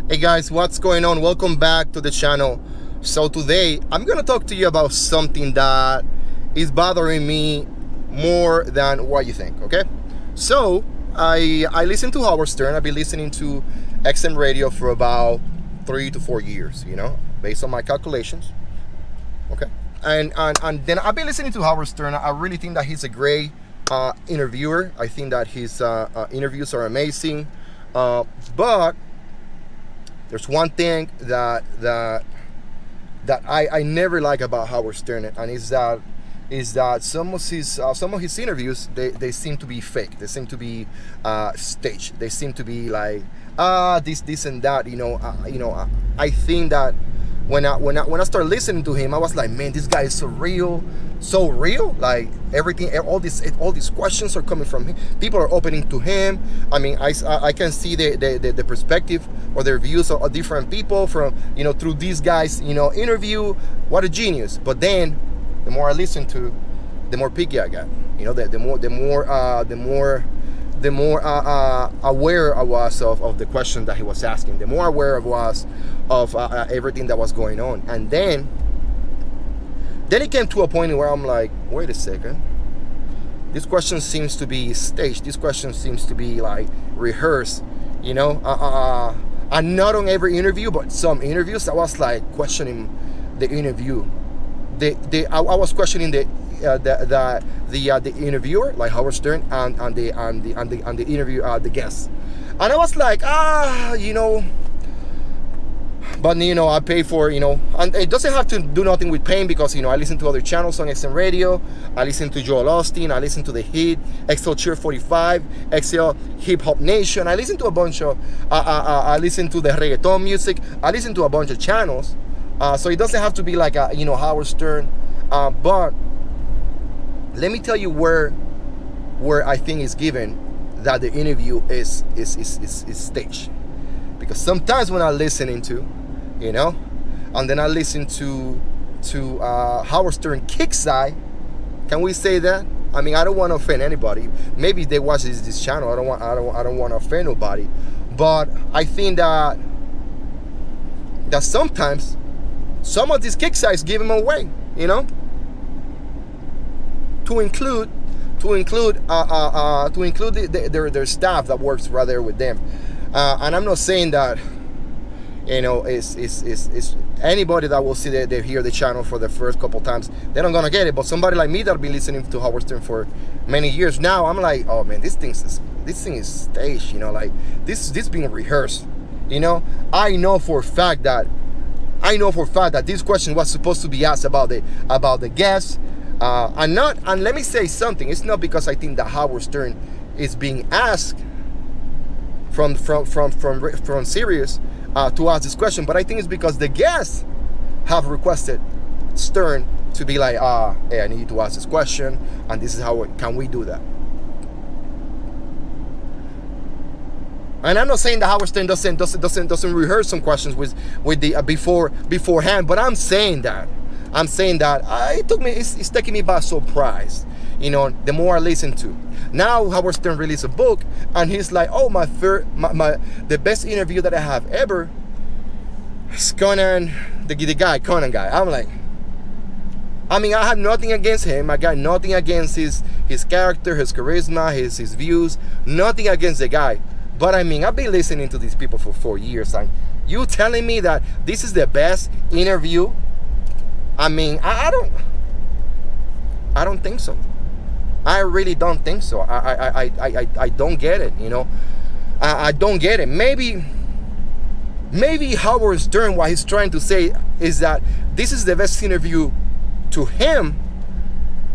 Hey guys, what's going on? Welcome back to the channel. So today I'm gonna talk to you about something that is bothering me more than what you think. Okay, so I listen to Howard Stern. I've been listening to XM radio for about 3 to 4 years, based on my calculations. Okay, and then I've been listening to Howard Stern. I really think that he's a great interviewer. I think that his interviews are amazing, but there's one thing that I never like about Howard Stern, and is that some of his interviews, they seem to be fake. They seem to be staged. They seem to be like this and that. I think that when I started listening to him, I was like, man, this guy is so real. Like everything, all these questions are coming from him. People are opening to him. I mean, I can see the perspective or their views of different people from through these guys interview. What a genius! But then, the more I listen to, the more picky I got. The more aware I was of the question that he was asking. The more aware I was of everything that was going on, and then it came to a point where I'm like, wait a second. This question seems to be staged. This question seems to be like rehearsed. And not on every interview, but some interviews, I was like questioning the interview. I was questioning the interviewer, like Howard Stern, and the interview, the guest. And I was like, But I pay for and it doesn't have to do nothing with paying, because I listen to other channels on XM radio. I listen to Joel Austin. I listen to The Hit, XL Cheer 45, XL Hip Hop Nation. I listen to a bunch of I listen to the reggaeton music. I listen to a bunch of channels. So it doesn't have to be like Howard Stern. But let me tell you where I think is given that the interview is staged. Because sometimes when I'm listening to, and then I listen to Howard Stern Kickside. Can we say that? I mean, I don't want to offend anybody. Maybe they watch this channel. I don't want to offend nobody. But I think that sometimes some of these Kicksides give them away. To include their staff that works right there with them. And I'm not saying that it's anybody that will see they hear the channel for the first couple times, they're not gonna get it. But somebody like me that'll be listening to Howard Stern for many years now, I'm like, oh man, this thing is staged. Like this being rehearsed. I know for a fact that this question was supposed to be asked about the guests. And let me say something. It's not because I think that Howard Stern is being asked from Sirius to ask this question, but I think it's because the guests have requested Stern to be like, hey, I need you to ask this question, and this is how can we do that. And I'm not saying that Howard Stern doesn't rehearse some questions with the beforehand, but I'm saying that it's taking me by surprise. The more I listen to. Now Howard Stern released a book, and he's like, oh, the best interview that I have ever is Conan, the Conan guy. I'm like, I have nothing against him. I got nothing against his character, his charisma, his views. Nothing against the guy. But I've been listening to these people for 4 years, and you telling me that this is the best interview? I don't think so. I really don't think so. I don't get it. I don't get it. Maybe Howard Stern, what he's trying to say is that this is the best interview to him,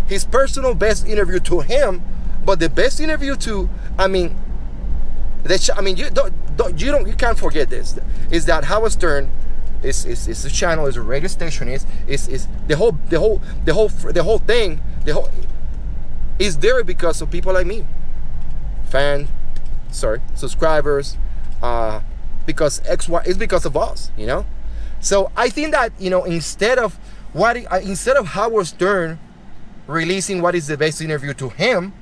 his personal best interview to him, but the best interview to you can't forget this, is that Howard Stern is a channel, is a radio station, is the whole thing is there because of people like me, subscribers, because it's because of us, So I think that instead of Howard Stern releasing what is the best interview to him,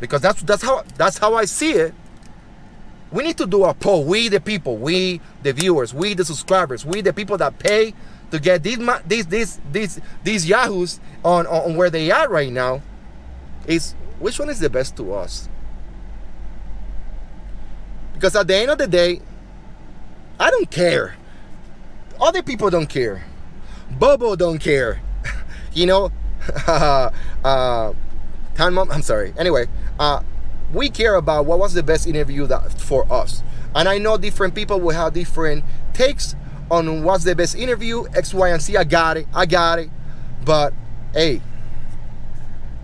because that's how I see it. We need to do a poll. We the people, we the viewers, we the subscribers, we the people that pay to get these yahoos on where they are right now. Is which one is the best to us? Because at the end of the day, I don't care. Other people don't care. Bobo don't care. You know, I'm sorry. Anyway, we care about what was the best interview for us. And I know different people will have different takes on what's the best interview, X, Y, and Z. I got it. But, hey,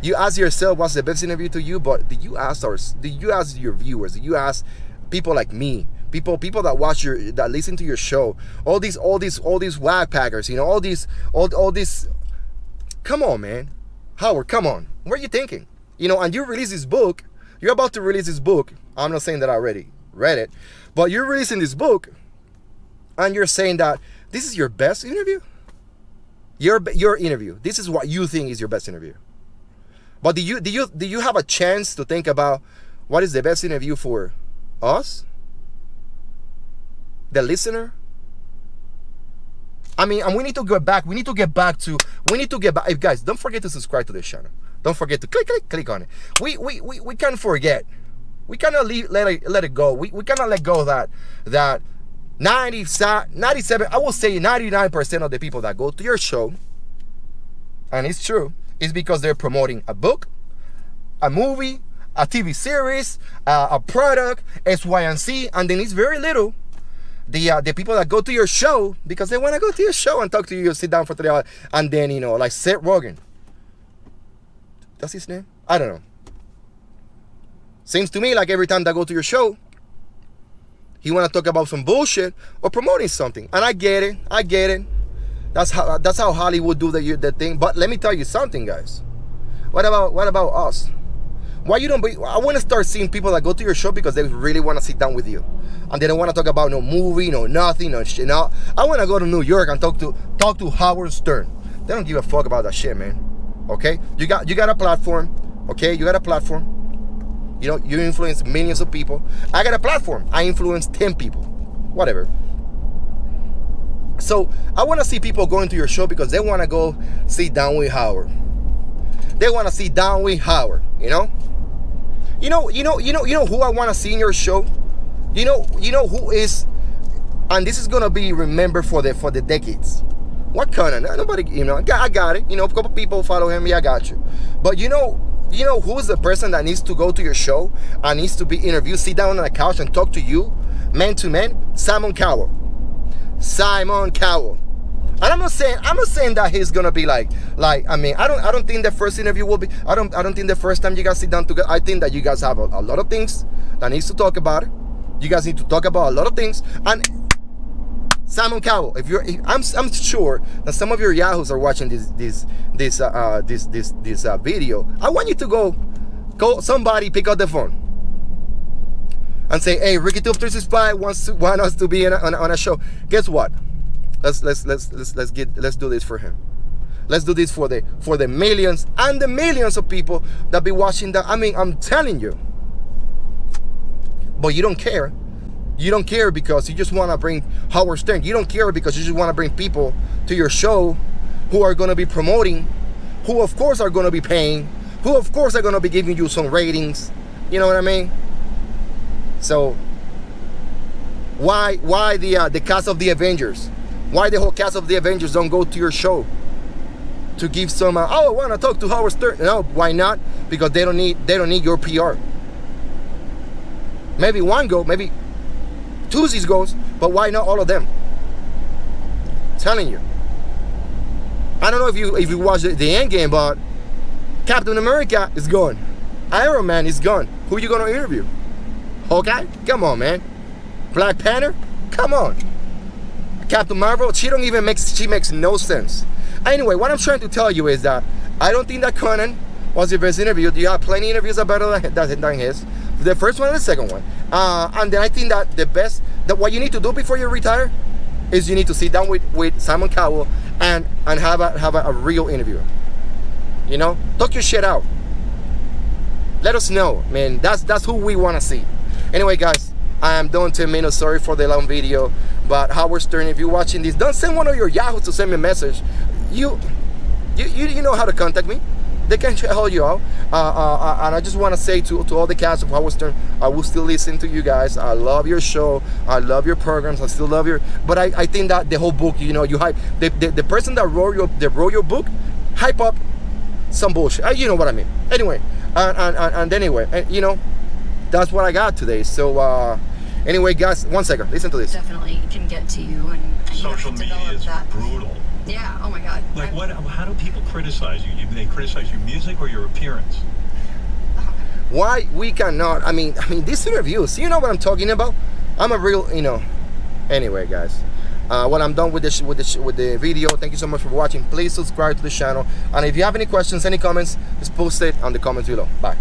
you ask yourself what's the best interview to you, but do you ask your viewers? Do you ask people like me? People that that listen to your show, all these wag packers, you know, all these. Come on, man, Howard, come on. What are you thinking? You know, and you release this book. You're about to release this book. I'm not saying that I already read it, but you're releasing this book, and you're saying that this is your best interview. Your interview. This is what you think is your best interview. But do you have a chance to think about what is the best interview for us? The listener. I mean, and we need to get back. Hey, guys, don't forget to subscribe to this channel. Don't forget to click on it. We can't forget. We cannot let it go. We cannot let go of that 97, I will say 99% of the people that go to your show, and it's true, is because they're promoting a book, a movie, a TV series, a product, X, Y, and Z, and then it's very little. The people that go to your show because they want to go to your show and talk to you, sit down for 3 hours, and then, you know, like Seth Rogen. That's his name? I don't know. Seems to me like every time they go to your show, he want to talk about some bullshit or promoting something. And I get it. That's how Hollywood do the thing. But let me tell you something, guys. What about us? Why you don't? I want to start seeing people that go to your show because they really want to sit down with you, and they don't want to talk about no movie, no nothing, no shit. No, I want to go to New York and talk to Howard Stern. They don't give a fuck about that shit, man. Okay, you got a platform. Okay, you got a platform. You know, you influence millions of people. I got a platform. I influence 10 people. Whatever. So I want to see people going to your show because they want to go sit down with Howard. They want to sit down with Howard. You know who I want to see in your show. You know who is, and this is gonna be remembered for the decades. What kind of nobody? You know, I got it. You know, a couple people follow him. Yeah, I got you. But you know who is the person that needs to go to your show and needs to be interviewed, sit down on a couch and talk to you, man to man? Simon Cowell. And I'm not saying that he's gonna be like I mean, I don't think the first interview will be, I don't think the first time you guys sit down together. I think that you guys have a lot of things that needs to talk about it. You guys need to talk about a lot of things. And Simon Cowell, I'm sure that some of your yahoos are watching this video. I want you to go somebody pick up the phone and say, hey, Ricky Tube 365 wants us to be on a show. Guess what? Let's do this for him. Let's do this for the millions and the millions of people that be watching that. I mean, I'm telling you. But you don't care. You don't care because you just want to bring Howard Stern. You don't care because you just want to bring people to your show who are going to be promoting, who of course are going to be paying, who of course are going to be giving you some ratings. You know what I mean? So why the cast of the Avengers? Why the whole cast of the Avengers don't go to your show to give some? I want to talk to Howard Stern. No, why not? Because they don't need your PR. Maybe one go, maybe Tuesdays goes, but why not all of them? I'm telling you. I don't know if you watched the end game, but Captain America is gone. Iron Man is gone. Who are you gonna interview? Hawkeye? Come on, man. Black Panther? Come on. Captain Marvel? She makes no sense. Anyway, what I'm trying to tell you is that I don't think that Conan was your best interview. You have plenty of interviews that are better than his. The first one and the second one. And then I think that that what you need to do before you retire is you need to sit down with Simon Cowell and have a real interview. You know, talk your shit out. Let us know, man. That's who we want to see. Anyway, guys, I am done 10 minutes. Sorry for the long video. But Howard Stern, if you're watching this, don't send one of your Yahoos to send me a message. You know how to contact me. They can help you out. And I just want to say to all the cast of Howard Stern, I will still listen to you guys. I love your show. I love your programs. I still love your. But I think that the whole book, you hype the person that wrote your book, hype up some bullshit. You know what I mean. Anyway, and anyway, that's what I got today. So anyway, guys, 1 second. Listen to this. Definitely can get to you, and social media is brutal. Yeah. Oh my God. Like how do people criticize you? They criticize your music or your appearance? Why we cannot? I mean, these interviews. You know what I'm talking about? I'm a real, Anyway, guys. When I'm done with the video, thank you so much for watching. Please subscribe to the channel, and if you have any questions, any comments, just post it on the comments below. Bye.